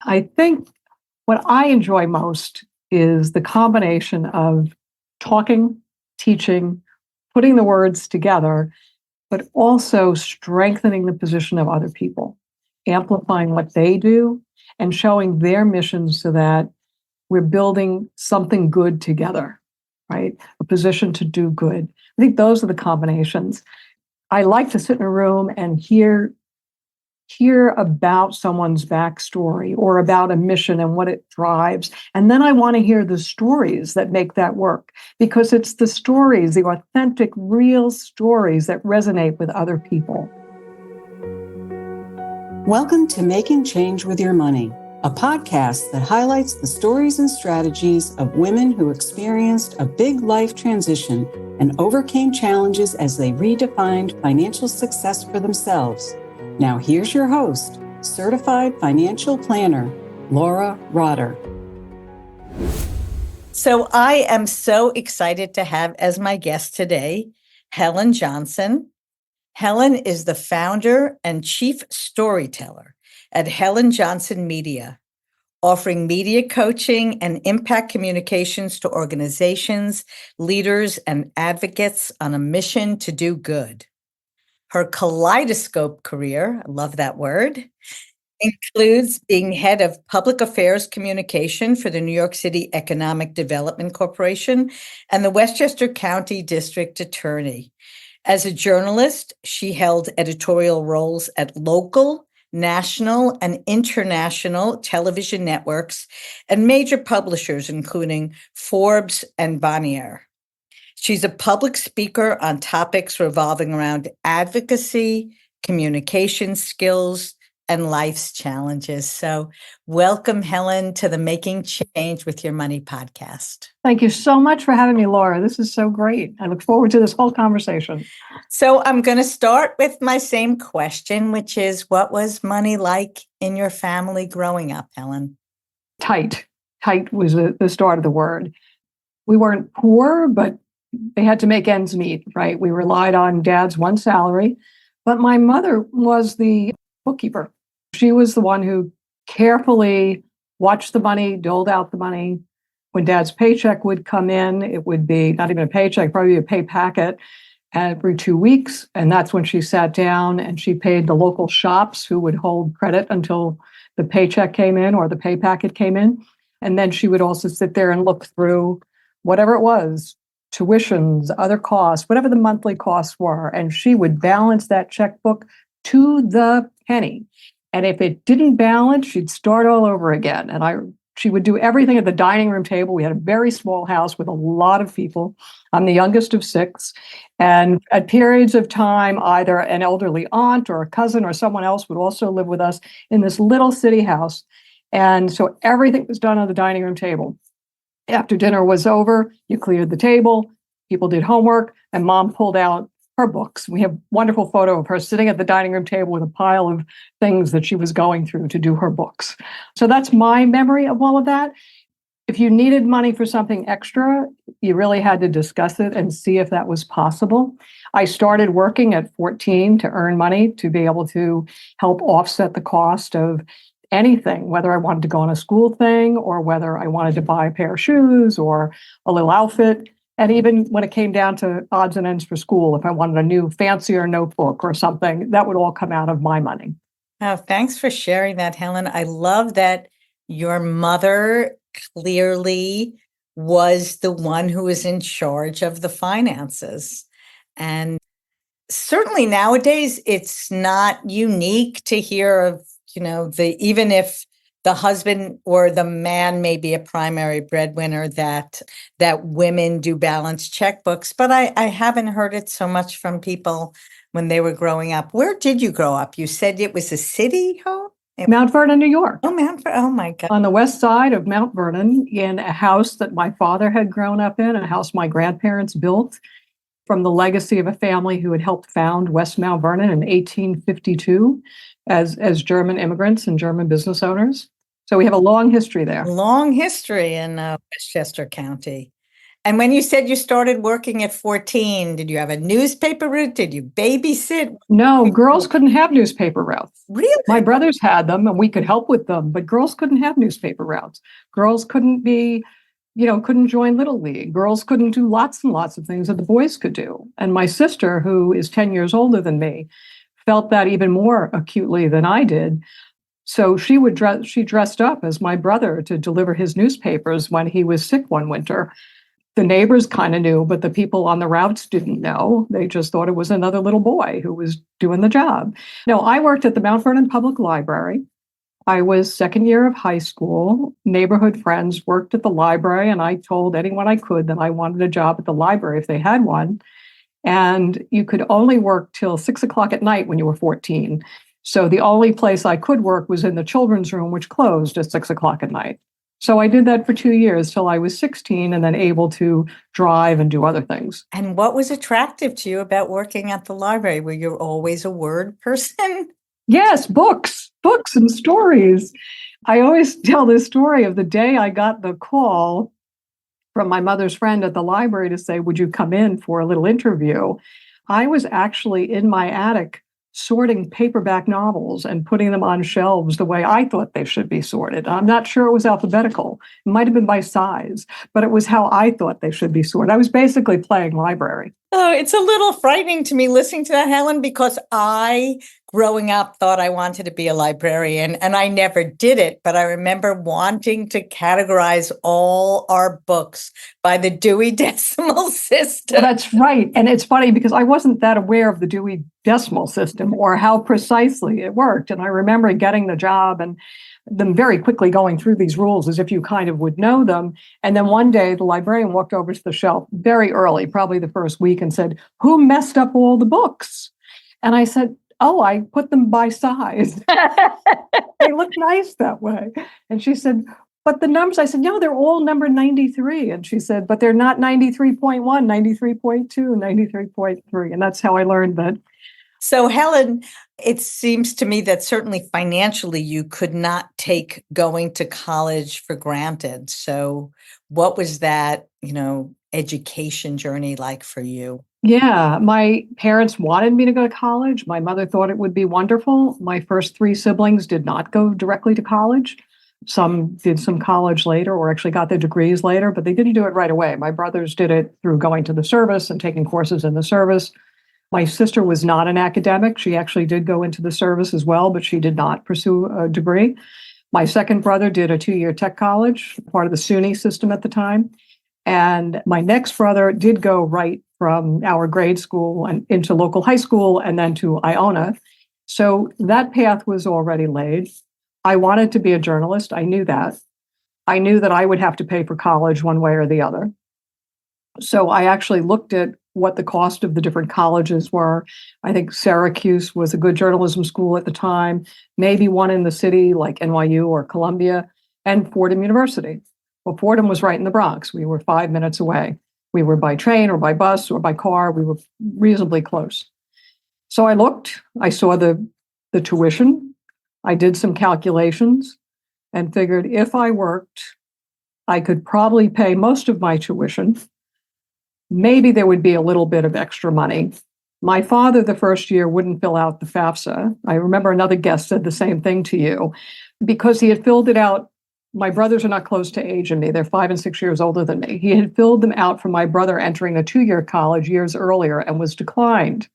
I think what I enjoy most is the combination of talking, teaching, putting the words together, but also strengthening the position of other people, amplifying what they do and showing their missions so that we're building something good together, right? A position to do good. I think those are the combinations. I like to sit in a room and hear about someone's backstory or about a mission and what it drives. And then I want to hear the stories that make that work, because it's the stories, the authentic, real stories that resonate with other people. Welcome to Making Change with Your Money, a podcast that highlights the stories and strategies of women who experienced a big life transition and overcame challenges as they redefined financial success for themselves. Now here's your host, certified financial planner, Laura Rotter. So I am so excited to have as my guest today, Helen Jonsen. Helen is the founder and chief storyteller at Helen Jonsen Media, offering media coaching and impact communications to organizations, leaders, and advocates on a mission to do good. Her kaleidoscope career, I love that word, includes being head of public affairs communication for the New York City Economic Development Corporation and the Westchester County District Attorney. As a journalist, she held editorial roles at local, national, and international television networks and major publishers, including Forbes and Bonnier. She's a public speaker on topics revolving around advocacy, communication skills, and life's challenges. So welcome, Helen, to the Making Change with Your Money podcast. Thank you so much for having me, Laura. This is so great. I look forward to this whole conversation. So I'm going to start with my same question, which is, what was money like in your family growing up, Helen? Tight. Tight was the start of the word. We weren't poor, but they had to make ends meet, right? We relied on Dad's one salary, but my mother was the bookkeeper. She was the one who carefully watched the money, doled out the money. When Dad's paycheck would come in, it would be not even a paycheck, probably a pay packet every 2 weeks. And that's when she sat down and she paid the local shops who would hold credit until the paycheck came in or the pay packet came in. And then she would also sit there and look through whatever it was, tuitions, other costs, whatever the monthly costs were. And she would balance that checkbook to the penny. And if it didn't balance, she'd start all over again. And she would do everything at the dining room table. We had a very small house with a lot of people. I'm the youngest of 6. And at periods of time, either an elderly aunt or a cousin or someone else would also live with us in this little city house. And so everything was done on the dining room table. After dinner was over, you cleared the table, people did homework, and Mom pulled out her books. We have a wonderful photo of her sitting at the dining room table with a pile of things that she was going through to do her books. So that's my memory of all of that. If you needed money for something extra, you really had to discuss it and see if that was possible. I started working at 14 to earn money to be able to help offset the cost of anything, whether I wanted to go on a school thing or whether I wanted to buy a pair of shoes or a little outfit. And even when it came down to odds and ends for school, if I wanted a new fancier notebook or something, that would all come out of my money. Oh, thanks for sharing that, Helen. I love that your mother clearly was the one who was in charge of the finances. And certainly nowadays, it's not unique to hear of, even if the husband or the man may be a primary breadwinner, that women do balance checkbooks. But I haven't heard it so much from people when they were growing up. Where did you grow up? You said it was a city home? Mount Vernon, New York. Oh, Mount Vernon. Oh, my God. On the west side of Mount Vernon, in a house that my father had grown up in, a house my grandparents built from the legacy of a family who had helped found West Mount Vernon in 1852 as German immigrants and German business owners. So we have a long history there. Long history in Westchester County. And when you said you started working at 14, did you have a newspaper route? Did you babysit? No, girls couldn't have newspaper routes. Really? My brothers had them and we could help with them, but girls couldn't have newspaper routes. Girls couldn't be, couldn't join Little League. Girls couldn't do lots and lots of things that the boys could do. And my sister, who is 10 years older than me, felt that even more acutely than I did. So she dressed up as my brother to deliver his newspapers when he was sick one winter. The neighbors kind of knew, but the people on the routes didn't know. They just thought it was another little boy who was doing the job. No, I worked at the Mount Vernon Public Library. I was second year of high school. Neighborhood friends worked at the library, and I told anyone I could that I wanted a job at the library if they had one. And you could only work till 6 o'clock at night when you were 14. So the only place I could work was in the children's room, which closed at 6 o'clock at night. So I did that for 2 years till I was 16 and then able to drive and do other things. And what was attractive to you about working at the library? Were you always a word person? Yes, books and stories. I always tell this story of the day I got the call from my mother's friend at the library to say, would you come in for a little interview? I was actually in my attic sorting paperback novels and putting them on shelves the way I thought they should be sorted. I'm not sure it was alphabetical. It might have been by size, but it was how I thought they should be sorted. I was basically playing library. Oh, it's a little frightening to me listening to that, Helen, because I, growing up, thought I wanted to be a librarian, and I never did it. But I remember wanting to categorize all our books by the Dewey Decimal System. Well, that's right. And it's funny because I wasn't that aware of the Dewey Decimal System or how precisely it worked. And I remember getting the job and them very quickly going through these rules as if you kind of would know them. And then one day the librarian walked over to the shelf very early, probably the first week, and said, "Who messed up all the books?" And I said, "Oh, I put them by size." They look nice that way. And she said, "But the numbers," I said, "No, they're all number 93. And she said, "But they're not 93.1, 93.2, 93.3. And that's how I learned that. So, Helen, it seems to me that certainly financially you could not take going to college for granted. So what was that, education journey like for you? Yeah, my parents wanted me to go to college. My mother thought it would be wonderful. My first three siblings did not go directly to college. Some did some college later or actually got their degrees later, but they didn't do it right away. My brothers did it through going to the service and taking courses in the service. My sister was not an academic. She actually did go into the service as well, but she did not pursue a degree. My second brother did a 2-year tech college, part of the SUNY system at the time. And my next brother did go right from our grade school and into local high school and then to Iona. So that path was already laid. I wanted to be a journalist. I knew that. I knew that I would have to pay for college one way or the other. So I actually looked at what the cost of the different colleges were. I think Syracuse was a good journalism school at the time, maybe one in the city like NYU or Columbia, and Fordham University. Well, Fordham was right in the Bronx. We were 5 minutes away. We were by train or by bus or by car. We were reasonably close. So I looked, I saw the tuition. I did some calculations and figured if I worked, I could probably pay most of my tuition. Maybe there would be a little bit of extra money. My father, the first year, wouldn't fill out the FAFSA. I remember another guest said the same thing to you because he had filled it out. My brothers are not close to age in me. They're 5 and 6 years older than me. He had filled them out for my brother entering a 2-year college years earlier and was declined.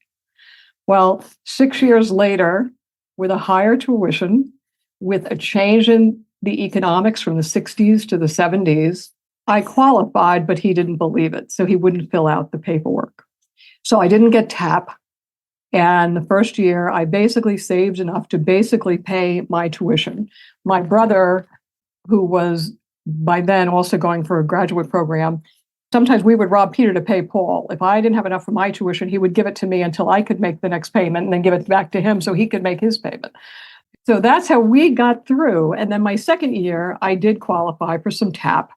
Well, 6 years later, with a higher tuition, with a change in the economics from the 60s to the 70s, I qualified, but he didn't believe it. So he wouldn't fill out the paperwork. So I didn't get TAP. And the first year, I basically saved enough to basically pay my tuition. My brother, who was by then also going for a graduate program, sometimes we would rob Peter to pay Paul. If I didn't have enough for my tuition, he would give it to me until I could make the next payment and then give it back to him so he could make his payment. So that's how we got through. And then my second year, I did qualify for some TAP.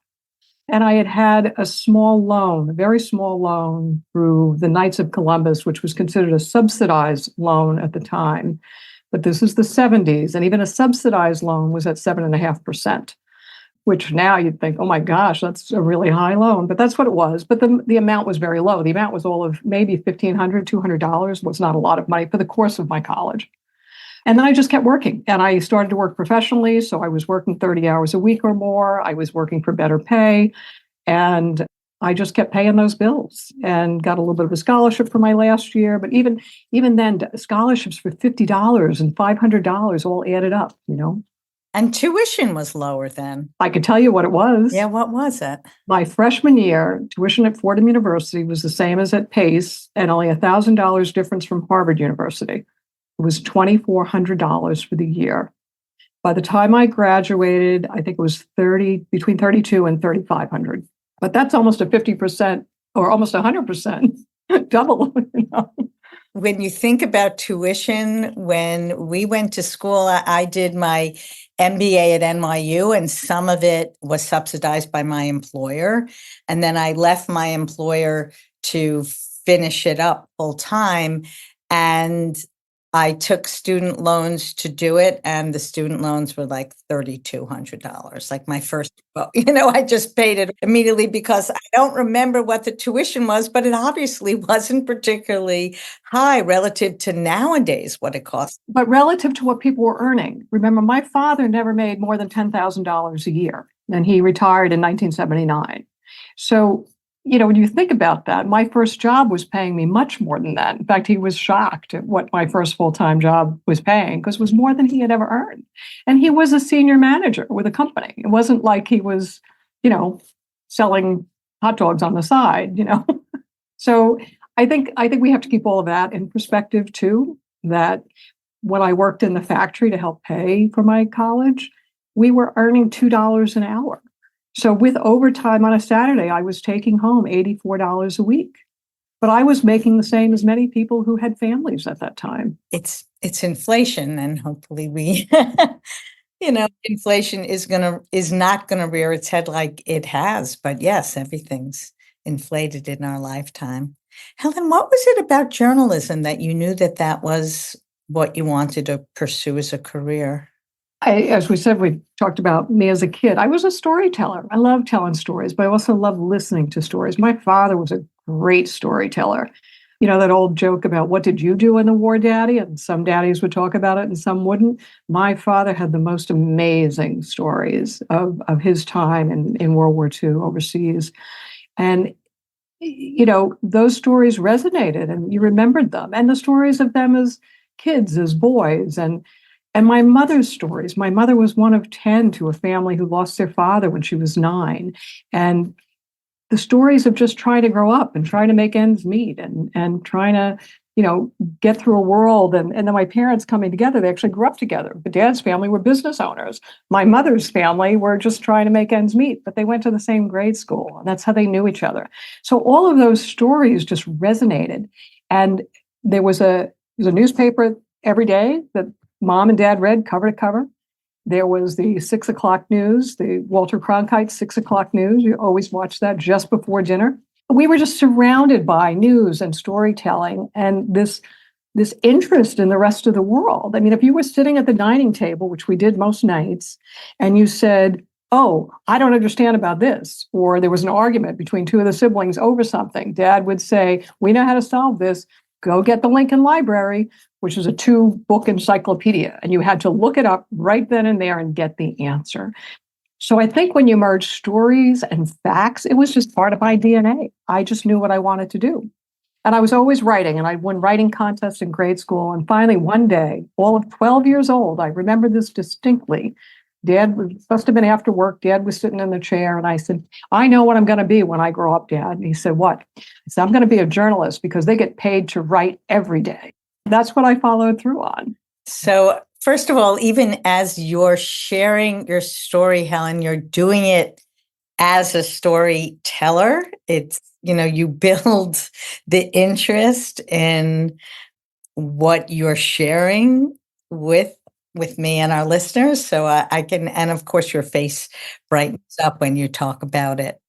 And I had a small loan, a very small loan through the Knights of Columbus, which was considered a subsidized loan at the time. But this is the 70s, and even a subsidized loan was at 7.5%. which now you'd think, oh my gosh, that's a really high loan, but that's what it was. But the amount was very low. The amount was all of maybe $1,500, $200 was not a lot of money for the course of my college. And then I just kept working, and I started to work professionally. So I was working 30 hours a week or more. I was working for better pay, and I just kept paying those bills and got a little bit of a scholarship for my last year. But even then, scholarships for $50 and $500 all added up, And tuition was lower then. I could tell you what it was. Yeah, what was it? My freshman year, tuition at Fordham University was the same as at Pace, and only $1,000 difference from Harvard University. It was $2,400 for the year. By the time I graduated, I think it was between 32 and 3,500. But that's almost a 50% or almost 100% double. When you think about tuition, when we went to school, I did my MBA at NYU, and some of it was subsidized by my employer. And then I left my employer to finish it up full time. And I took student loans to do it, and the student loans were like $3,200. Like my first, I just paid it immediately because I don't remember what the tuition was, but it obviously wasn't particularly high relative to nowadays what it costs. But relative to what people were earning. Remember, my father never made more than $10,000 a year, and he retired in 1979. So when you think about that, my first job was paying me much more than that. In fact, he was shocked at what my first full-time job was paying because it was more than he had ever earned. And he was a senior manager with a company. It wasn't like he was, selling hot dogs on the side, So I think we have to keep all of that in perspective too, that when I worked in the factory to help pay for my college, we were earning $2 an hour. So with overtime on a Saturday, I was taking home $84 a week. But I was making the same as many people who had families at that time. It's inflation, and hopefully we, inflation is not gonna rear its head like it has. But yes, everything's inflated in our lifetime. Helen, what was it about journalism that you knew that was what you wanted to pursue as a career? As we said, we talked about me as a kid. I was a storyteller. I love telling stories, but I also love listening to stories. My father was a great storyteller. That old joke about what did you do in the war, Daddy? And some daddies would talk about it and some wouldn't. My father had the most amazing stories of his time in World War II overseas. And, those stories resonated and you remembered them. And the stories of them as kids, as boys. And my mother's stories. My mother was one of 10 to a family who lost their father when she was 9. And the stories of just trying to grow up and trying to make ends meet and trying to, get through a world. And then my parents coming together, they actually grew up together. But Dad's family were business owners. My mother's family were just trying to make ends meet, but they went to the same grade school. And that's how they knew each other. So all of those stories just resonated. And there was a newspaper every day that Mom and Dad read cover to cover. There was the 6 o'clock news, the Walter Cronkite 6 o'clock news. You always watch that just before dinner. We were just surrounded by news and storytelling and this interest in the rest of the world. I mean, if you were sitting at the dining table, which we did most nights, and you said, oh, I don't understand about this, or there was an argument between two of the siblings over something, Dad would say, we know how to solve this. Go get the Lincoln Library, which is a 2-book encyclopedia. And you had to look it up right then and there and get the answer. So I think when you merge stories and facts, it was just part of my DNA. I just knew what I wanted to do. And I was always writing, and I won writing contests in grade school. And finally, one day, all of 12 years old, I remember this distinctly. Must have been after work. Dad was sitting in the chair, and I said, I know what I'm going to be when I grow up, Dad. And he said, what? I said, I'm going to be a journalist because they get paid to write every day. That's what I followed through on. So first of all, even as you're sharing your story, Helen, you're doing it as a storyteller. It's, you build the interest in what you're sharing with me and our listeners. So I can, and of course your face brightens up when you talk about it.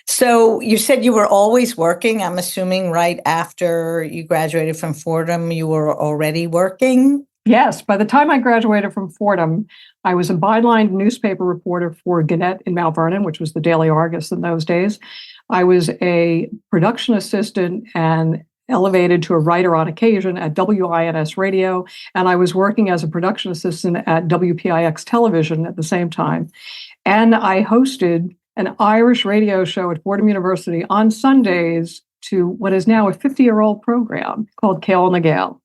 So you said you were always working. I'm assuming right after you graduated from Fordham, you were already working. Yes, by the time I graduated from Fordham, I was a byline newspaper reporter for Gannett in Mount Vernon, which was the Daily Argus in those days. I was a production assistant and elevated to a writer on occasion at WINS Radio, and I was working as a production assistant at WPIX Television at the same time. And I hosted an Irish radio show at Fordham University on Sundays to what is now a 50-year-old program called Kale and the Gale.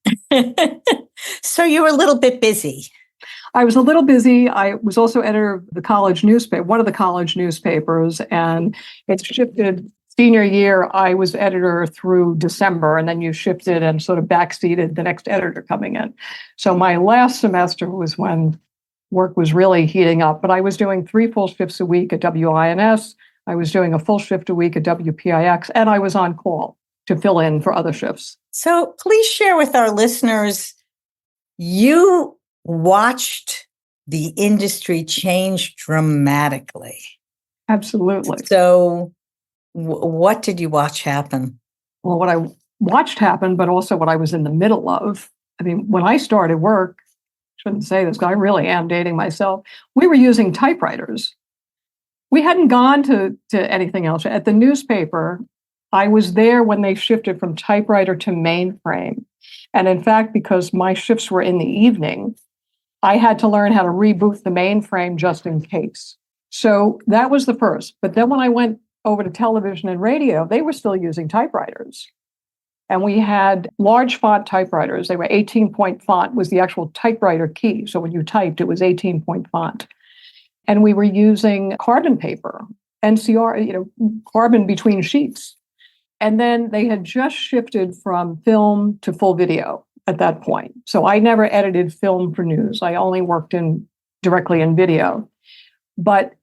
So you were a little bit busy. I was a little busy. I was also editor of the college newspaper, one of the college newspapers, and it shifted. Senior year, I was editor through December, and then you shifted and sort of backseated the next editor coming in. So my last semester was when work was really heating up, but I was doing 3 full shifts a week at WINS. I was doing a full shift a week at WPIX, and I was on call to fill in for other shifts. So please share with our listeners, you watched the industry change dramatically. Absolutely. So what did you watch happen? Well, what I watched happen, but also what I was in the middle of. I mean, when I started work, I shouldn't say this, because I really am dating myself. We were using typewriters. We hadn't gone to anything else. At the newspaper, I was there when they shifted from typewriter to mainframe. And in fact, because my shifts were in the evening, I had to learn how to reboot the mainframe just in case. So that was the first. But then when I went over to television and radio, they were still using typewriters. And we had large font typewriters. They were 18-point font was the actual typewriter key. So when you typed, it was 18-point font. And we were using carbon paper, NCR, carbon between sheets. And then they had just shifted from film to full video at that point. So I never edited film for news. I only worked directly in video. But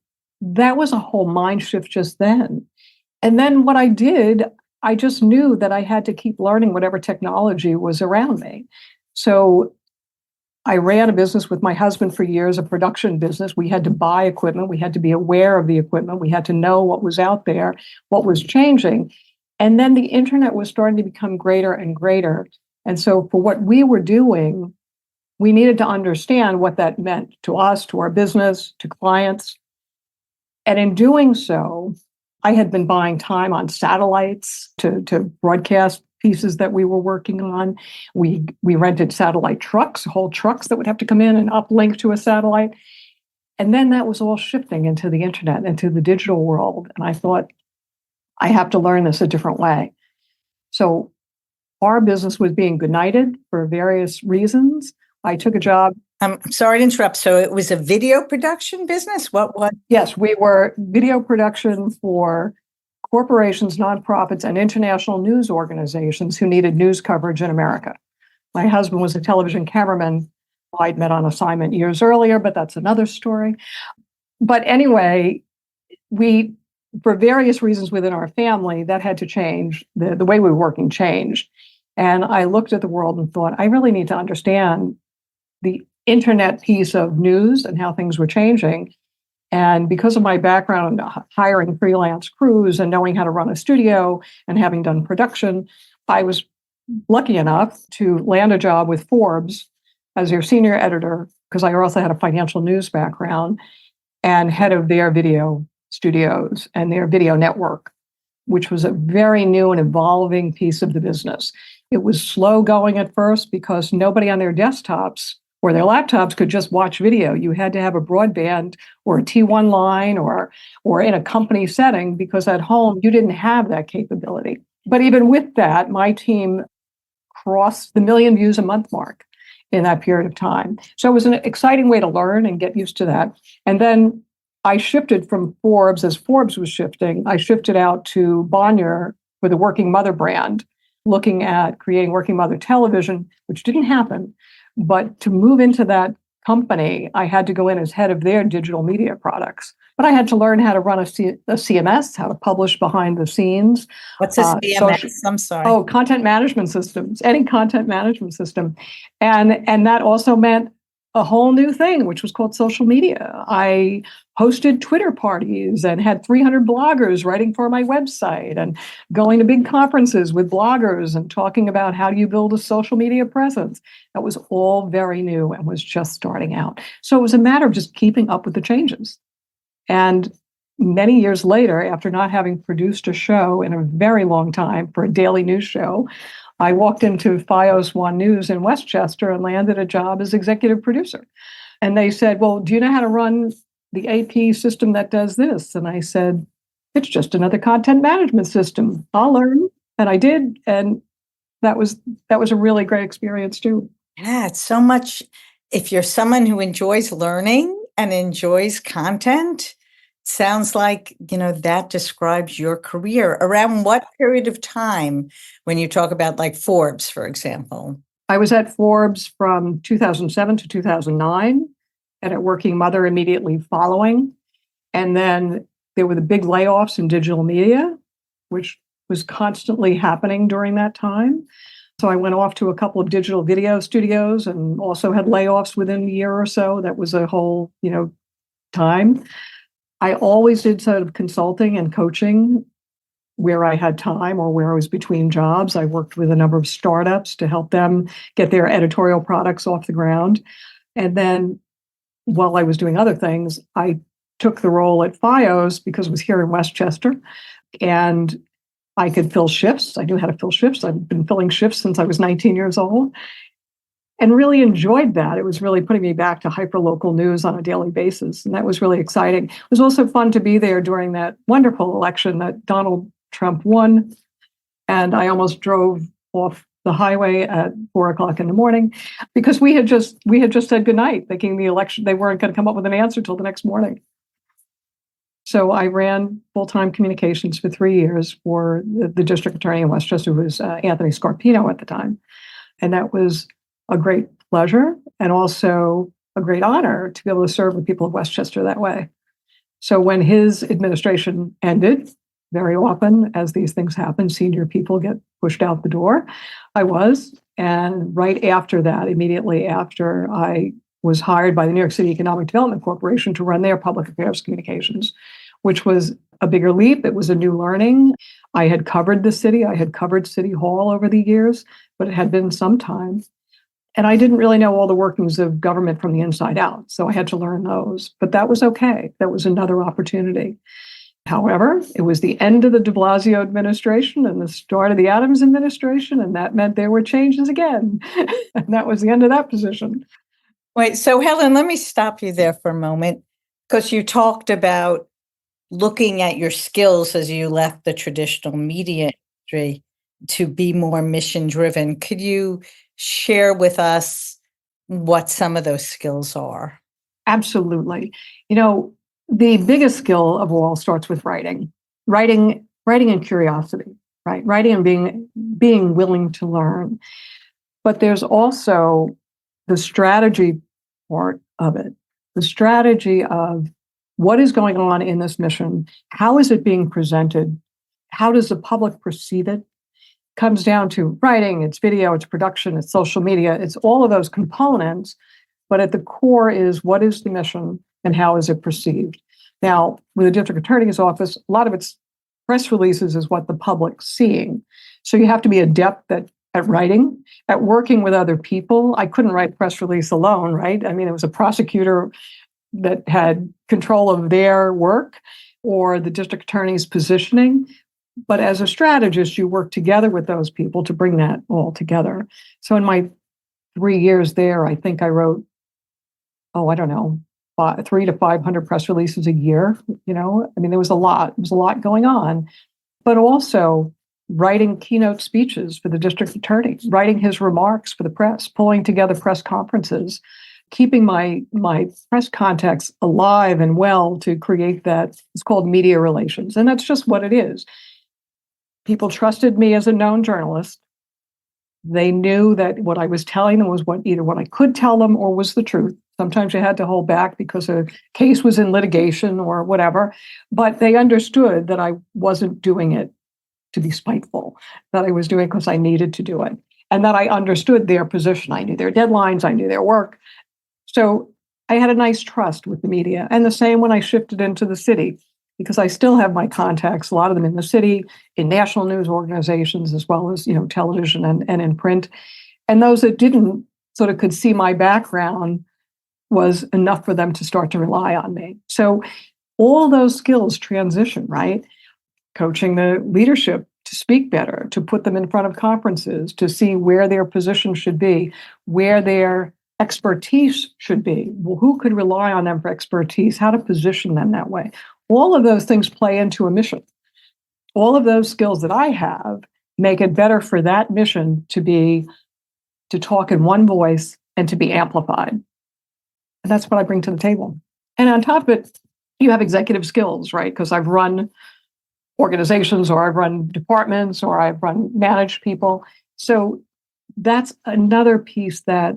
that was a whole mind shift just then. And then what I did, I just knew that I had to keep learning whatever technology was around me. So I ran a business with my husband for years, a production business. We had to buy equipment. We had to be aware of the equipment. We had to know what was out there, what was changing. And then the internet was starting to become greater and greater. And so for what we were doing, we needed to understand what that meant to us, to our business, to clients. And in doing so, I had been buying time on satellites to broadcast pieces that we were working on. We rented satellite trucks, whole trucks that would have to come in and uplink to a satellite. And then that was all shifting into the internet, into the digital world. And I thought, I have to learn this a different way. So our business was being benighted for various reasons. I took a job. I'm sorry to interrupt. So it was a video production business? What? Yes, we were video production for corporations, nonprofits, and international news organizations who needed news coverage in America. My husband was a television cameraman. I'd met on assignment years earlier, but that's another story. But anyway, for various reasons within our family, that had to change. The way we were working changed. And I looked at the world and thought, I really need to understand the internet piece of news and how things were changing. And because of my background hiring freelance crews and knowing how to run a studio and having done production, I was lucky enough to land a job with Forbes as their senior editor, because I also had a financial news background, and head of their video studios and their video network, which was a very new and evolving piece of the business. It was slow going at first because nobody on their desktops or their laptops could just watch video. You had to have a broadband or a T1 line or in a company setting, because at home you didn't have that capability. But even with that, my team crossed the 1 million views a month mark in that period of time. So it was an exciting way to learn and get used to that. And then I shifted from Forbes, as Forbes was shifting, I shifted out to Bonnier for the Working Mother brand, looking at creating Working Mother television, which didn't happen. But to move into that company, I had to go in as head of their digital media products. But I had to learn how to run a CMS, how to publish behind the scenes. What's a CMS? I'm sorry. Oh, content management systems, any content management system. And that also meant a whole new thing, which was called social media. I hosted Twitter parties and had 300 bloggers writing for my website and going to big conferences with bloggers and talking about how do you build a social media presence. That was all very new and was just starting out. So it was a matter of just keeping up with the changes. And many years later, after not having produced a show in a very long time for a daily news show, I walked into FiOS One News in Westchester and landed a job as executive producer. And they said, well, do you know how to run the AP system that does this? And I said, it's just another content management system. I'll learn. And I did. And that was a really great experience too. Yeah, it's so much. If you're someone who enjoys learning and enjoys content, sounds like, that describes your career. Around what period of time when you talk about like Forbes, for example? I was at Forbes from 2007 to 2009 and at Working Mother immediately following. And then there were the big layoffs in digital media, which was constantly happening during that time. So I went off to a couple of digital video studios and also had layoffs within a year or so. That was a whole, time. I always did sort of consulting and coaching where I had time or where I was between jobs. I worked with a number of startups to help them get their editorial products off the ground. And then while I was doing other things, I took the role at FiOS because it was here in Westchester and I could fill shifts. I knew how to fill shifts. I've been filling shifts since I was 19 years old and really enjoyed that. It was really putting me back to hyperlocal news on a daily basis. And that was really exciting. It was also fun to be there during that wonderful election that Donald Trump won. And I almost drove off the highway at 4:00 in the morning because we had just said goodnight, thinking the election, they weren't going to come up with an answer till the next morning. So I ran full-time communications for 3 years for the district attorney in Westchester, who was Anthony Scarpino at the time. And that was a great pleasure and also a great honor to be able to serve the people of Westchester that way. So when his administration ended, very often, as these things happen, senior people get pushed out the door. I was. And right after that, immediately after, I was hired by the New York City Economic Development Corporation to run their public affairs communications, which was a bigger leap. It was a new learning. I had covered the city. I had covered City Hall over the years, but it had been some time. And I didn't really know all the workings of government from the inside out. So I had to learn those. But that was okay. That was another opportunity. However, it was the end of the de Blasio administration and the start of the Adams administration, and that meant there were changes again. And that was the end of that position. Wait, so Helen, let me stop you there for a moment, because you talked about looking at your skills as you left the traditional media industry to be more mission-driven. Could you share with us what some of those skills are? Absolutely. The biggest skill of all starts with writing and curiosity, right? Writing and being willing to learn. But there's also the strategy part of it, the strategy of what is going on in this mission? How is it being presented? How does the public perceive it? Comes down to writing, it's video, it's production, it's social media, it's all of those components. But at the core is what is the mission and how is it perceived? Now, with the district attorney's office, a lot of its press releases is what the public's seeing. So you have to be adept at writing, at working with other people. I couldn't write a press release alone, right? I mean, it was a prosecutor that had control of their work or the district attorney's positioning. But as a strategist, you work together with those people to bring that all together. So in my 3 years there, I think I wrote, 300 to 500 press releases a year. There was a lot. There was a lot going on. But also writing keynote speeches for the district attorney, writing his remarks for the press, pulling together press conferences, keeping my press contacts alive and well to create that. It's called media relations. And that's just what it is. People trusted me as a known journalist. They knew that what I was telling them was either what I could tell them or was the truth. Sometimes you had to hold back because a case was in litigation or whatever, but they understood that I wasn't doing it to be spiteful, that I was doing it because I needed to do it, and that I understood their position. I knew their deadlines, I knew their work. So I had a nice trust with the media. And the same when I shifted into the city, because I still have my contacts, a lot of them in the city, in national news organizations, as well as, television and in print. And those that didn't sort of could see my background was enough for them to start to rely on me. So all those skills transition, right? Coaching the leadership to speak better, to put them in front of conferences, to see where their position should be, where their expertise should be. Well, who could rely on them for expertise, how to position them that way. All of those things play into a mission. All of those skills that I have make it better for that mission to talk in one voice and to be amplified. And that's what I bring to the table. And on top of it, you have executive skills, right? Because I've run organizations, or I've run departments, or I've managed people. So that's another piece that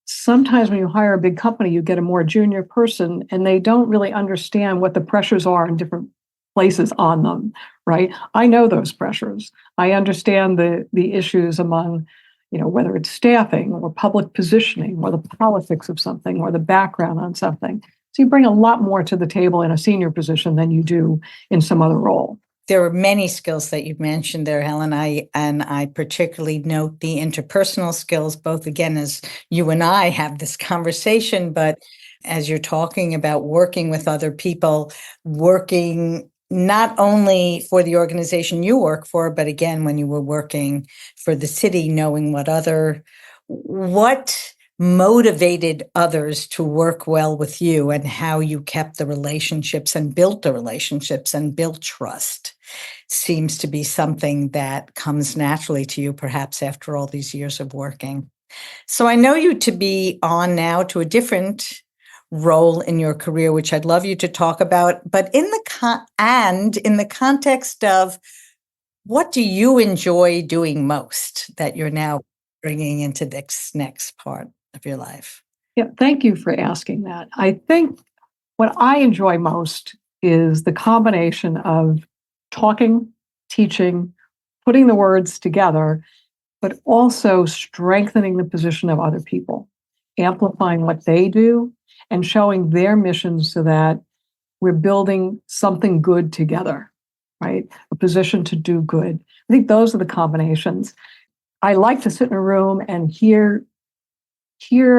sometimes when you hire a big company, you get a more junior person and they don't really understand what the pressures are in different places on them, right? I know those pressures. I understand the issues among, whether it's staffing or public positioning or the politics of something or the background on something. So you bring a lot more to the table in a senior position than you do in some other role. There are many skills that you've mentioned there, Helen. I particularly note the interpersonal skills, both again, as you and I have this conversation, but as you're talking about working with other people, working not only for the organization you work for, but again, when you were working for the city, knowing what motivated others to work well with you and how you kept the relationships and built the relationships and built trust seems to be something that comes naturally to you, perhaps after all these years of working. So I know you to be on now to a different role in your career, which I'd love you to talk about, but in the context of what do you enjoy doing most that you're now bringing into this next part of your life? Yeah, thank you for asking that. I think what I enjoy most is the combination of talking, teaching, putting the words together, but also strengthening the position of other people, amplifying what they do and showing their missions so that we're building something good together, right? A position to do good. I think those are the combinations. I like to sit in a room and hear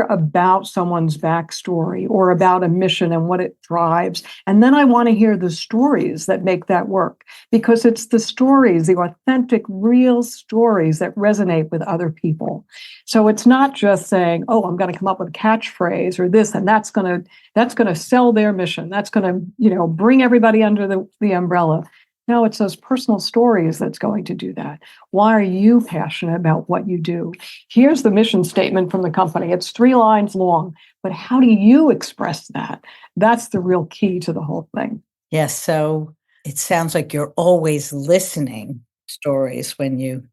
about someone's backstory or about a mission and what it drives. And then I want to hear the stories that make that work, because it's the stories, the authentic, real stories that resonate with other people. So it's not just saying, oh, I'm going to come up with a catchphrase or this, and that's going to sell their mission. That's going to, bring everybody under the umbrella. No, it's those personal stories that's going to do that. Why are you passionate about what you do? Here's the mission statement from the company. It's 3 lines long, but how do you express that? That's the real key to the whole thing. Yes. So it sounds like you're always listening stories when you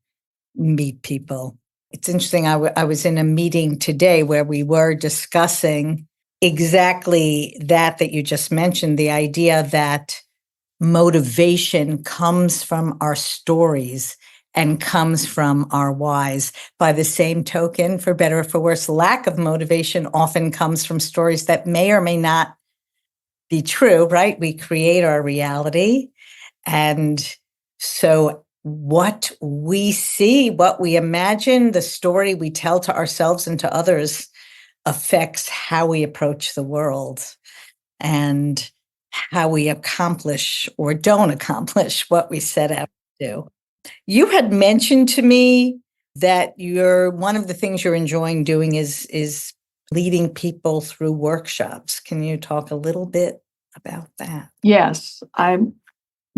meet people. It's interesting. I was in a meeting today where we were discussing exactly that you just mentioned, the idea that motivation comes from our stories and comes from our whys. By the same token, for better or for worse, lack of motivation often comes from stories that may or may not be true, right? We create our reality. And so what we see, what we imagine, the story we tell to ourselves and to others affects how we approach the world and how we accomplish or don't accomplish what we set out to do. You had mentioned to me that one of the things you're enjoying doing is leading people through workshops. Can you talk a little bit about that? Yes, I'm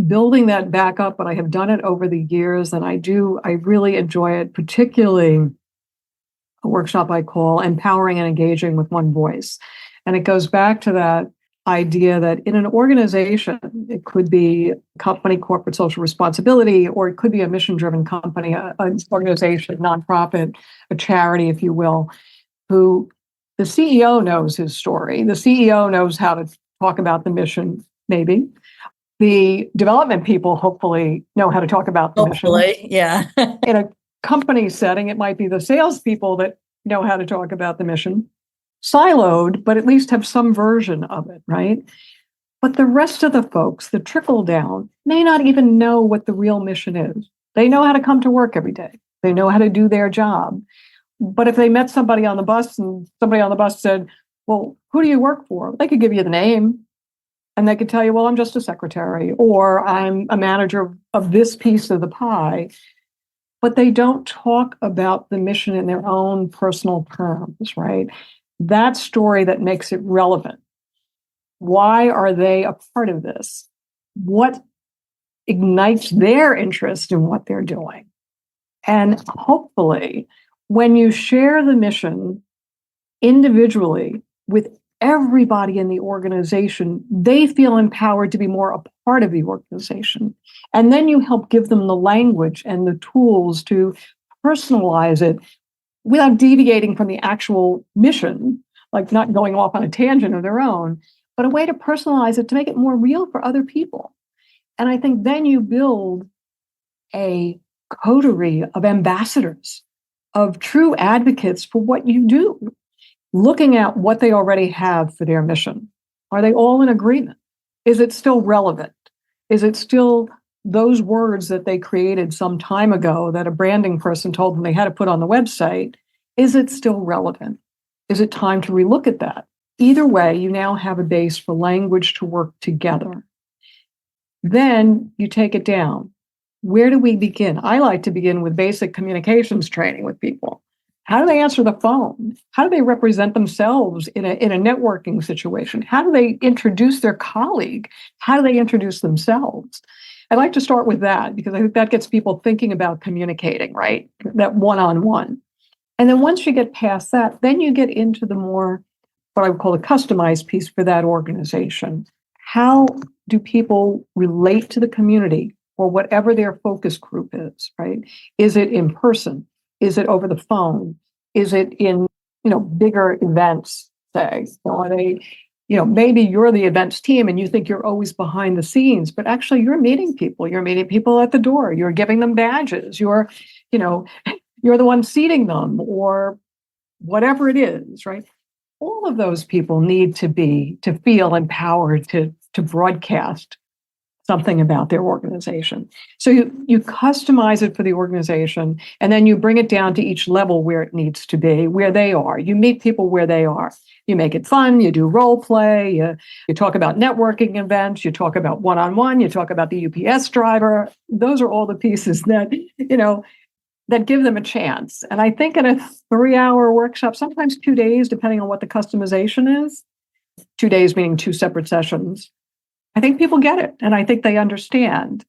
building that back up, but I have done it over the years, and I really enjoy it, particularly a workshop I call Empowering and Engaging with One Voice. And it goes back to that idea that in an organization, it could be a company, corporate social responsibility, or it could be a mission-driven company, an organization, nonprofit, a charity, if you will, who the CEO knows his story. The CEO knows how to talk about the mission, maybe. The development people hopefully know how to talk about the mission. Yeah. In a company setting, it might be the salespeople that know how to talk about the mission. siloed, but at least have some version of it, right? But the rest of the folks, the trickle down, may not even know what the real mission is. They know how to come to work every day. They know how to do their job. But if they met somebody on the bus and somebody on the bus said, well, who do you work for? They could give you the name and they could tell you, well, I'm just a secretary or I'm a manager of this piece of the pie. But they don't talk about the mission in their own personal terms, right? That story that makes it relevant. Why are they a part of this? What ignites their interest in what they're doing? And hopefully, when you share the mission individually with everybody in the organization, they feel empowered to be more a part of the organization. And then you help give them the language and the tools to personalize it without deviating from the actual mission, like not going off on a tangent of their own, but a way to personalize it to make it more real for other people. And I think then you build a coterie of ambassadors, of true advocates for what you do, looking at what they already have for their mission. Are they all in agreement? Is it still relevant? Is it still those words that they created some time ago that a branding person told them they had to put on the website? Is it still relevant? Is it time to relook at that? Either way, you now have a base for language to work together. Then you take it down. Where do we begin? I like to begin with basic communications training with people. How do they answer the phone? How do they represent themselves in a networking situation? How do they introduce their colleague? How do they introduce themselves? I like to start with that because I think that gets people thinking about communicating, right? That one-on-one. And then once you get past that, then you get into the more, what I would call a customized piece for that organization. How do people relate to the community or whatever their focus group is, right? Is it in person? Is it over the phone? Is it in, bigger events, say? Or are they, maybe you're the events team and you think you're always behind the scenes, but actually you're meeting people. You're meeting people at the door. You're giving them badges. You're the one seating them or whatever it is, right? All of those people need to feel empowered to broadcast something about their organization. So you customize it for the organization, and then you bring it down to each level where it needs to be, where they are. You meet people where they are. You make it fun. You do role play. You talk about networking events. You talk about one-on-one. You talk about the UPS driver. Those are all the pieces that, that give them a chance. And I think in a 3-hour workshop, sometimes 2 days, depending on what the customization is, 2 days meaning 2 separate sessions, I think people get it and I think they understand.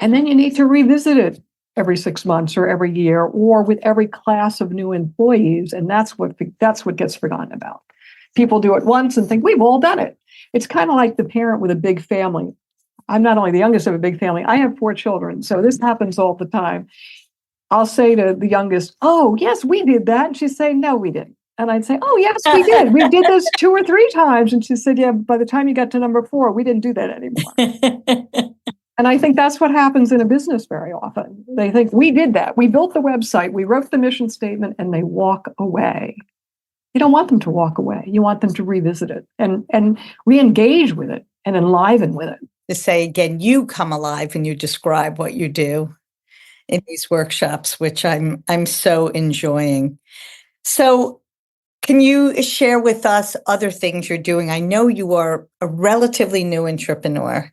And then you need to revisit it every 6 months or every year or with every class of new employees. And that's what gets forgotten about. People do it once and think, we've all done it. It's kind of like the parent with a big family. I'm not only the youngest of a big family, I have 4 children. So this happens all the time. I'll say to the youngest, oh, yes, we did that. And she'd say, no, we didn't. And I'd say, oh, yes, we did. We did this 2 or 3 times. And she said, yeah, by the time you got to number 4, we didn't do that anymore. And I think that's what happens in a business very often. They think we did that. We built the website. We wrote the mission statement and they walk away. You don't want them to walk away. You want them to revisit it and re-engage with it and enliven with it. To say again, you come alive and you describe what you do in these workshops, which I'm so enjoying. So can you share with us other things you're doing? I know you are a relatively new entrepreneur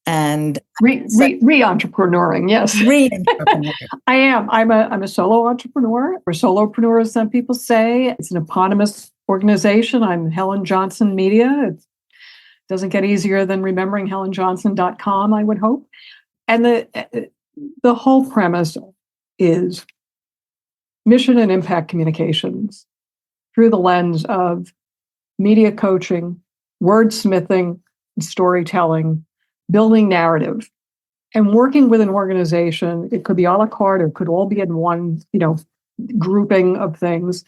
and re-entrepreneuring, yes. Re-entrepreneur. I am. I'm a solo entrepreneur, or solopreneur, as some people say. It's an eponymous organization. I'm Helen Jonsen Media. It doesn't get easier than remembering helenjonsen.com, I would hope. And the whole premise is mission and impact communications through the lens of media coaching, wordsmithing, storytelling, building narrative, and working with an organization. It could be a la carte, or it could all be in one, grouping of things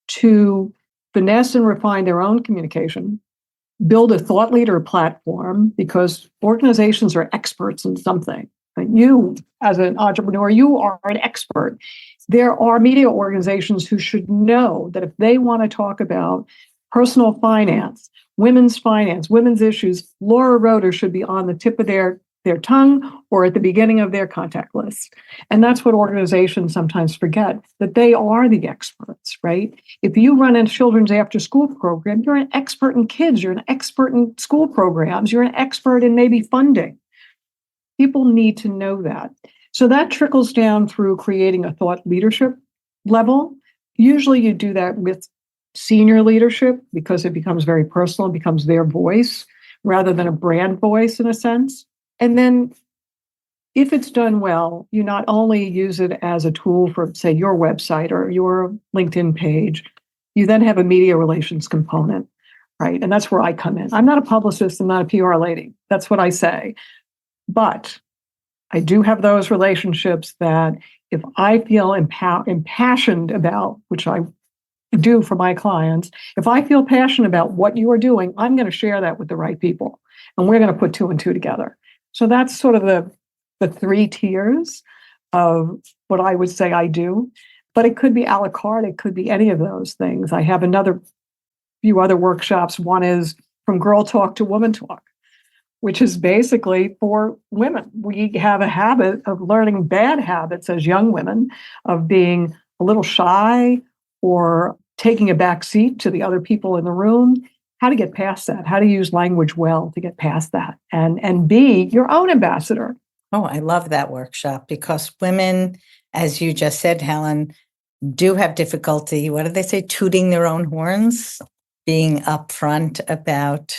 to finesse and refine their own communication, build a thought leader platform, because organizations are experts in something. You, as an entrepreneur, you are an expert. There are media organizations who should know that if they want to talk about personal finance, women's issues, Laura Roeder should be on the tip of their tongue or at the beginning of their contact list. And that's what organizations sometimes forget, that they are the experts, right? If you run a children's after school program, you're an expert in kids, you're an expert in school programs, you're an expert in maybe funding. People need to know that. So that trickles down through creating a thought leadership level. Usually you do that with senior leadership because it becomes very personal, it becomes their voice rather than a brand voice in a sense. And then if it's done well, you not only use it as a tool for, say, your website or your LinkedIn page, you then have a media relations component, right? And that's where I come in. I'm not a publicist, I'm not a PR lady. That's what I say. But I do have those relationships that if I feel impassioned about, which I do for my clients, if I feel passionate about what you are doing, I'm going to share that with the right people. And we're going to put 2 and 2 together. So that's sort of the 3 tiers of what I would say I do. But it could be a la carte. It could be any of those things. I have few other workshops. One is from girl talk to woman talk, which is basically for women. We have a habit of learning bad habits as young women, of being a little shy or taking a back seat to the other people in the room. How to get past that, how to use language well to get past that and be your own ambassador. Oh, I love that workshop because women, as you just said, Helen, do have difficulty, what do they say, tooting their own horns, being upfront about.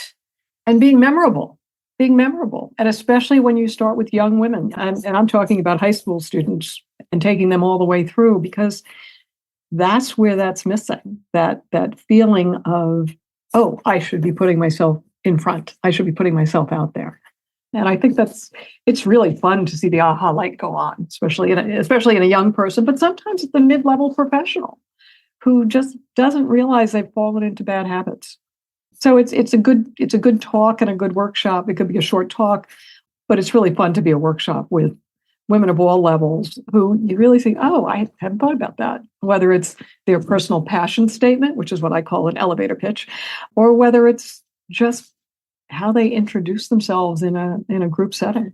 And being memorable. And especially when you start with young women. And I'm talking about high school students and taking them all the way through, because that's where that's missing, that feeling of, oh, I should be putting myself in front. I should be putting myself out there. And I think it's really fun to see the aha light go on, especially in a young person, but sometimes it's a mid-level professional who just doesn't realize they've fallen into bad habits. So it's a good talk and a good workshop. It could be a short talk, but it's really fun to be a workshop with women of all levels who you really think, oh, I hadn't thought about that. Whether it's their personal passion statement, which is what I call an elevator pitch, or whether it's just how they introduce themselves in a group setting.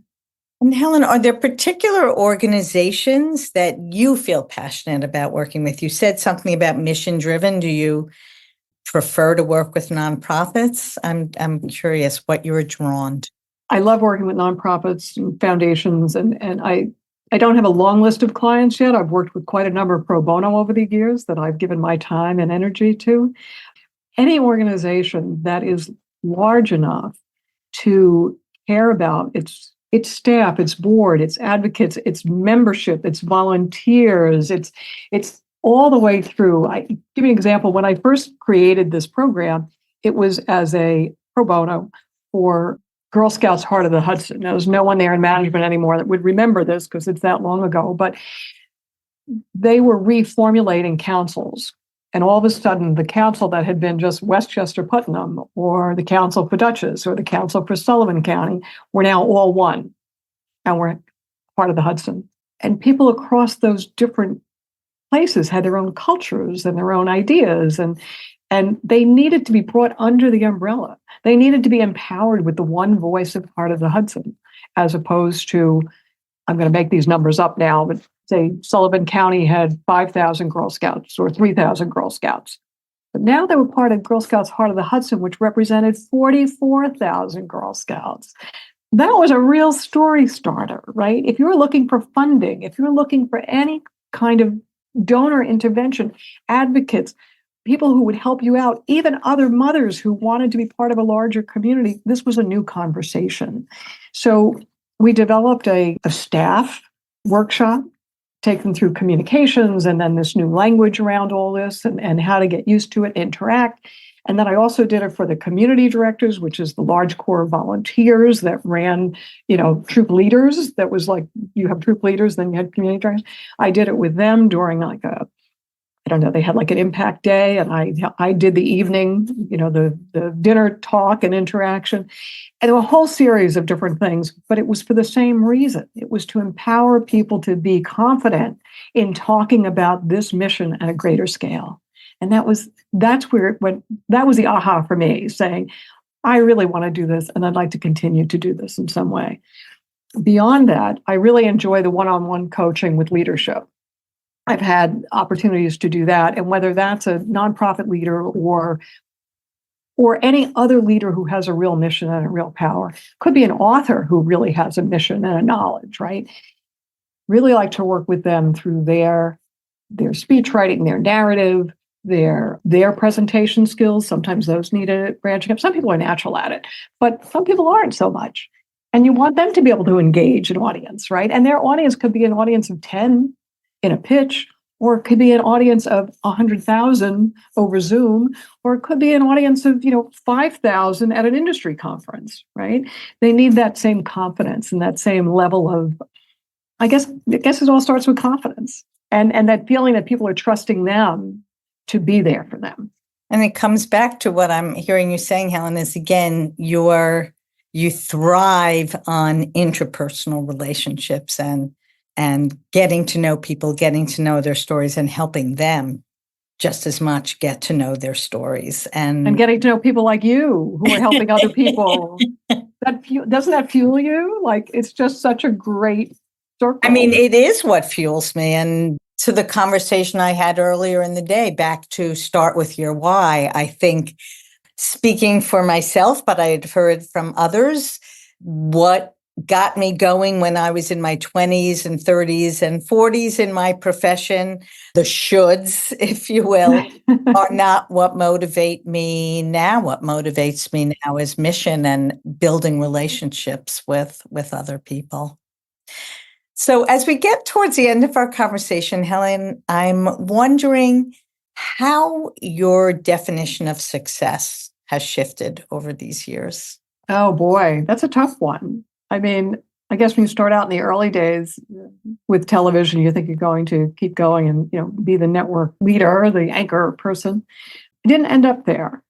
And Helen, are there particular organizations that you feel passionate about working with? You said something about mission driven. Do you prefer to work with nonprofits? I'm curious what you're drawn to. I love working with nonprofits and foundations, and I don't have a long list of clients yet. I've worked with quite a number of pro bono over the years that I've given my time and energy to. Any organization that is large enough to care about its staff, its board, its advocates, its membership, its volunteers, it's all the way through. I give you an example. When I first created this program, it was as a pro bono for Girl Scouts Heart of the Hudson. Now, there's no one there in management anymore that would remember this because it's that long ago, but they were reformulating councils. And all of a sudden, the council that had been just Westchester Putnam or the Council for Dutchess or the Council for Sullivan County were now all one, and we're part of the Hudson. And people across those different places had their own cultures and their own ideas, and they needed to be brought under the umbrella. They needed to be empowered with the one voice of Heart of the Hudson, as opposed to, I'm going to make these numbers up now, but say Sullivan County had 5,000 Girl Scouts or 3,000 Girl Scouts. But now they were part of Girl Scouts Heart of the Hudson, which represented 44,000 Girl Scouts. That was a real story starter, right? If you're looking for funding, if you're looking for any kind of donor intervention, advocates, people who would help you out, even other mothers who wanted to be part of a larger community, this was a new conversation. So we developed a staff workshop, take them through communications and then this new language around all this and how to get used to it, interact. And then I also did it for the community directors, which is the large core of volunteers that ran, troop leaders. That was like, you have troop leaders, then you had community directors. I did it with them during like I don't know, they had like an impact day, and I did the evening, the dinner talk and interaction. And there were a whole series of different things, but it was for the same reason. It was to empower people to be confident in talking about this mission at a greater scale. And that was the aha for me, saying, I really want to do this, and I'd like to continue to do this in some way. Beyond that, I really enjoy the one-on-one coaching with leadership. I've had opportunities to do that, and whether that's a nonprofit leader or any other leader who has a real mission and a real power, could be an author who really has a mission and a knowledge, right? Really like to work with them through their speech writing, their narrative, their presentation skills. Sometimes those need a branching up. Some people are natural at it, but some people aren't so much. And you want them to be able to engage an audience, right? And their audience could be an audience of 10 in a pitch, or it could be an audience of 100,000 over Zoom, or it could be an audience of 5,000 at an industry conference, right? They need that same confidence and that same level of, I guess it all starts with confidence and that feeling that people are trusting them to be there for them. And it comes back to what I'm hearing you saying, Helen, is again, you thrive on interpersonal relationships and getting to know people, getting to know their stories, and helping them just as much get to know their stories. And getting to know people like you who are helping other people. Doesn't that fuel you? Like, it's just such a great circle. I mean, it is what fuels me. And to the conversation I had earlier in the day, back to start with your why, I think, speaking for myself, but I had heard from others, what got me going when I was in my 20s and 30s and 40s in my profession, the shoulds, if you will, are not what motivate me now. What motivates me now is mission and building relationships with other people. So as we get towards the end of our conversation, Helen, I'm wondering how your definition of success has shifted over these years. Oh boy, that's a tough one. I mean, I guess when you start out in the early days with television, you think you're going to keep going and be the network leader, the anchor person. It didn't end up there.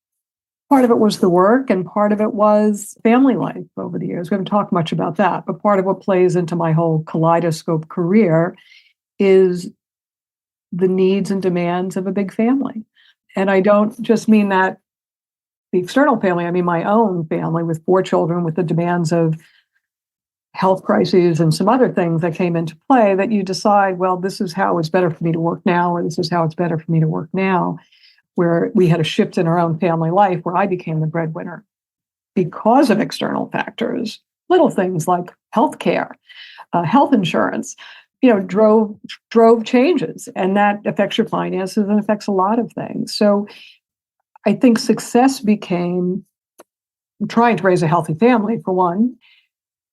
Part of it was the work, and part of it was family life over the years. We haven't talked much about that, but part of what plays into my whole kaleidoscope career is the needs and demands of a big family. And I don't just mean that the external family, I mean my own family with 4 children, with the demands of health crises and some other things that came into play, that you decide, well, this is how it's better for me to work now, or this is how it's better for me to work now, where we had a shift in our own family life where I became the breadwinner because of external factors, little things like healthcare, health insurance, drove changes, and that affects your finances and affects a lot of things. So I think success became trying to raise a healthy family, for one.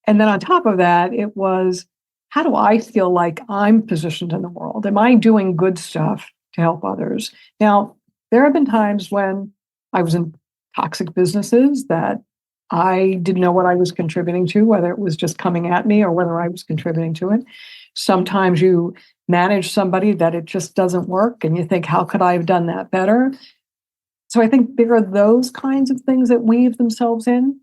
And then on top of that, it was, how do I feel like I'm positioned in the world? Am I doing good stuff to help others? Now, there have been times when I was in toxic businesses that I didn't know what I was contributing to, whether it was just coming at me or whether I was contributing to it. Sometimes you manage somebody that it just doesn't work and you think, how could I have done that better? So I think there are those kinds of things that weave themselves in.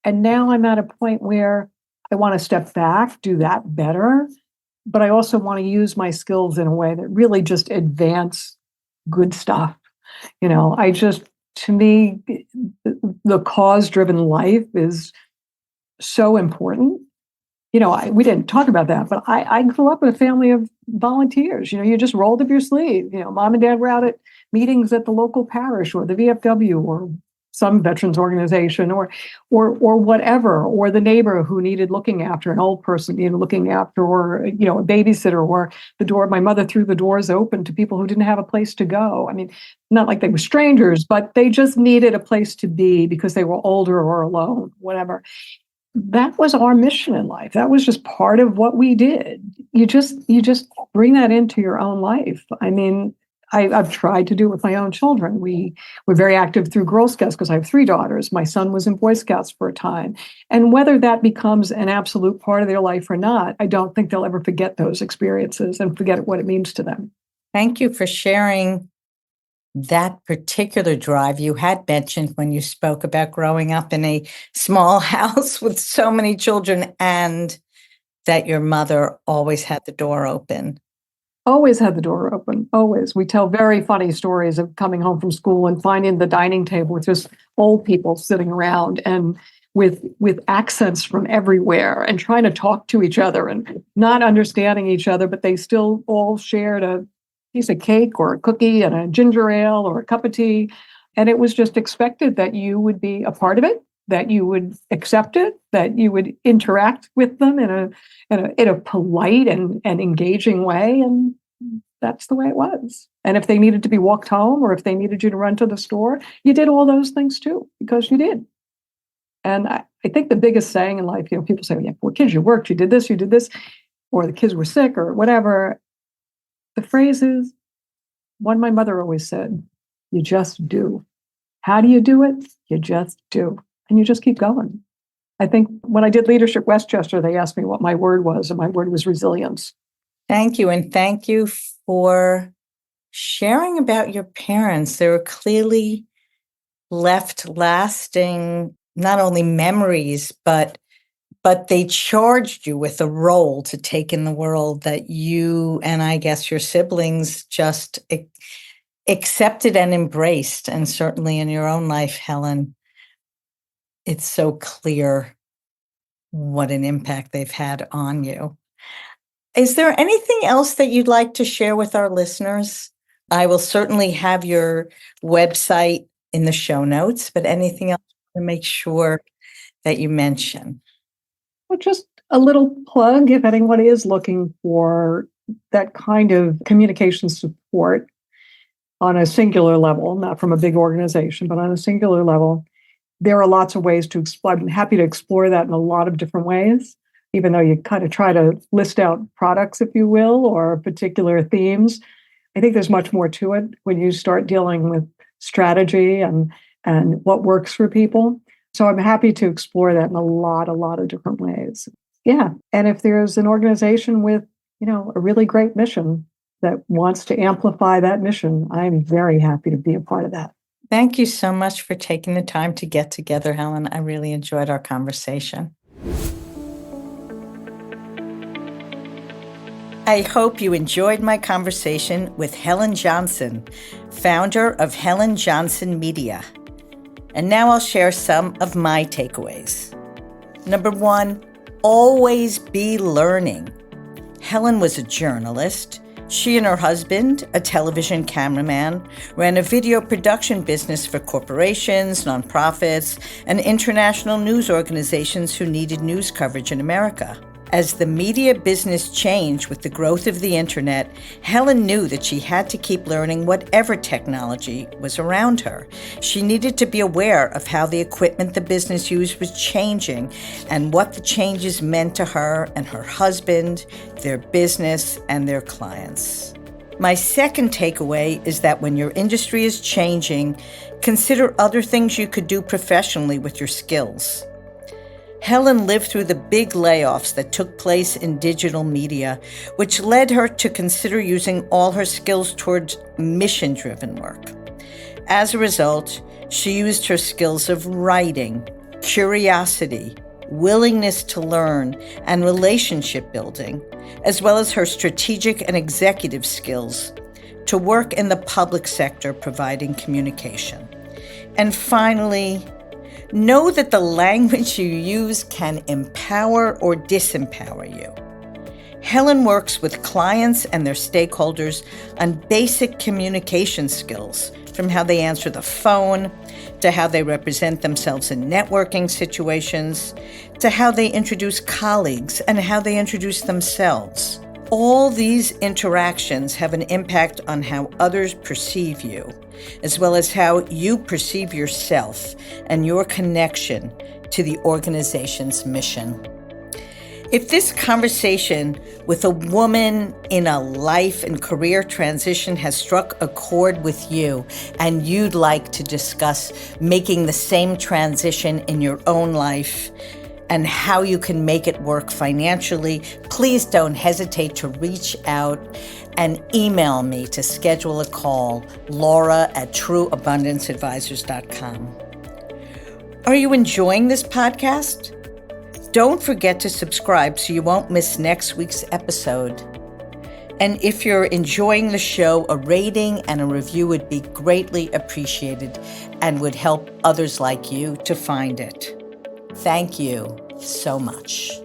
And now I'm at a point where I want to step back, do that better, but I also want to use my skills in a way that really just advance good stuff. To me, the cause-driven life is so important. We didn't talk about that, but I grew up in a family of volunteers. You just rolled up your sleeve. Mom and dad were out at meetings at the local parish or the VFW or some veterans organization or whatever, or the neighbor who needed looking after, an old person needed looking after, or a babysitter, or my mother threw the doors open to people who didn't have a place to go. I mean, not like they were strangers, but they just needed a place to be because they were older or alone, whatever. That was our mission in life. That was just part of what we did. You just bring that into your own life. I mean, I've tried to do it with my own children. We were very active through Girl Scouts because I have 3 daughters. My son was in Boy Scouts for a time. And whether that becomes an absolute part of their life or not, I don't think they'll ever forget those experiences and forget what it means to them. Thank you for sharing that particular drive you had mentioned when you spoke about growing up in a small house with so many children and that your mother always had the door open. Always had the door open, always. We tell very funny stories of coming home from school and finding the dining table with just old people sitting around and with accents from everywhere and trying to talk to each other and not understanding each other, but they still all shared a piece of cake or a cookie and a ginger ale or a cup of tea. And it was just expected that you would be a part of it, that you would accept it, that you would interact with them in a polite and engaging way. And that's the way it was. And if they needed to be walked home or if they needed you to run to the store, you did all those things too, because you did. And I think the biggest saying in life, people say, yeah, poor kids, you worked, you did this, or the kids were sick or whatever. The phrase is one my mother always said, you just do. How do you do it? You just do. And you just keep going. I think when I did Leadership Westchester, they asked me what my word was, and my word was resilience. Thank you. And thank you for sharing about your parents. They were clearly left lasting, not only memories, but they charged you with a role to take in the world that you and I guess your siblings just accepted and embraced. And certainly in your own life, Helen, it's so clear what an impact they've had on you. Is there anything else that you'd like to share with our listeners? I will certainly have your website in the show notes, but anything else to make sure that you mention? Well, just a little plug if anyone is looking for that kind of communication support on a singular level, not from a big organization, but on a singular level. There are lots of ways to explore. I'm happy to explore that in a lot of different ways, even though you kind of try to list out products, if you will, or particular themes. I think there's much more to it when you start dealing with strategy and what works for people. So I'm happy to explore that in a lot of different ways. Yeah. And if there's an organization with, a really great mission that wants to amplify that mission, I'm very happy to be a part of that. Thank you so much for taking the time to get together, Helen. I really enjoyed our conversation. I hope you enjoyed my conversation with Helen Jonsen, founder of Helen Jonsen Media. And now I'll share some of my takeaways. Number 1, always be learning. Helen was a journalist. She and her husband, a television cameraman, ran a video production business for corporations, nonprofits, and international news organizations who needed news coverage in America. As the media business changed with the growth of the internet, Helen knew that she had to keep learning whatever technology was around her. She needed to be aware of how the equipment the business used was changing and what the changes meant to her and her husband, their business, and their clients. My second takeaway is that when your industry is changing, consider other things you could do professionally with your skills. Helen lived through the big layoffs that took place in digital media, which led her to consider using all her skills towards mission-driven work. As a result, she used her skills of writing, curiosity, willingness to learn, and relationship building, as well as her strategic and executive skills, to work in the public sector providing communication. And finally, know that the language you use can empower or disempower you. Helen works with clients and their stakeholders on basic communication skills, from how they answer the phone, to how they represent themselves in networking situations, to how they introduce colleagues and how they introduce themselves. All these interactions have an impact on how others perceive you, as well as how you perceive yourself and your connection to the organization's mission. If this conversation with a woman in a life and career transition has struck a chord with you and you'd like to discuss making the same transition in your own life, and how you can make it work financially, please don't hesitate to reach out and email me to schedule a call, Laura@TrueAbundanceAdvisors.com. Are you enjoying this podcast? Don't forget to subscribe so you won't miss next week's episode. And if you're enjoying the show, a rating and a review would be greatly appreciated and would help others like you to find it. Thank you so much.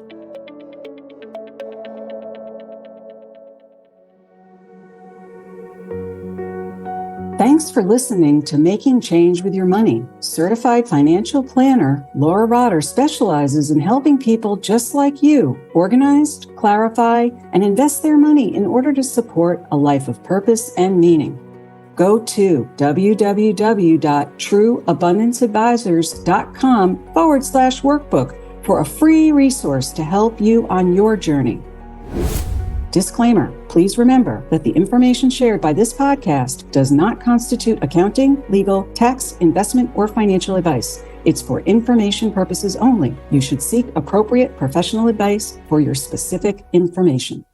Thanks for listening to Making Change with Your Money. Certified financial planner Laura Rotter specializes in helping people just like you organize, clarify, and invest their money in order to support a life of purpose and meaning. Go to www.trueabundanceadvisors.com/workbook for a free resource to help you on your journey. Disclaimer, please remember that the information shared by this podcast does not constitute accounting, legal, tax, investment, or financial advice. It's for information purposes only. You should seek appropriate professional advice for your specific information.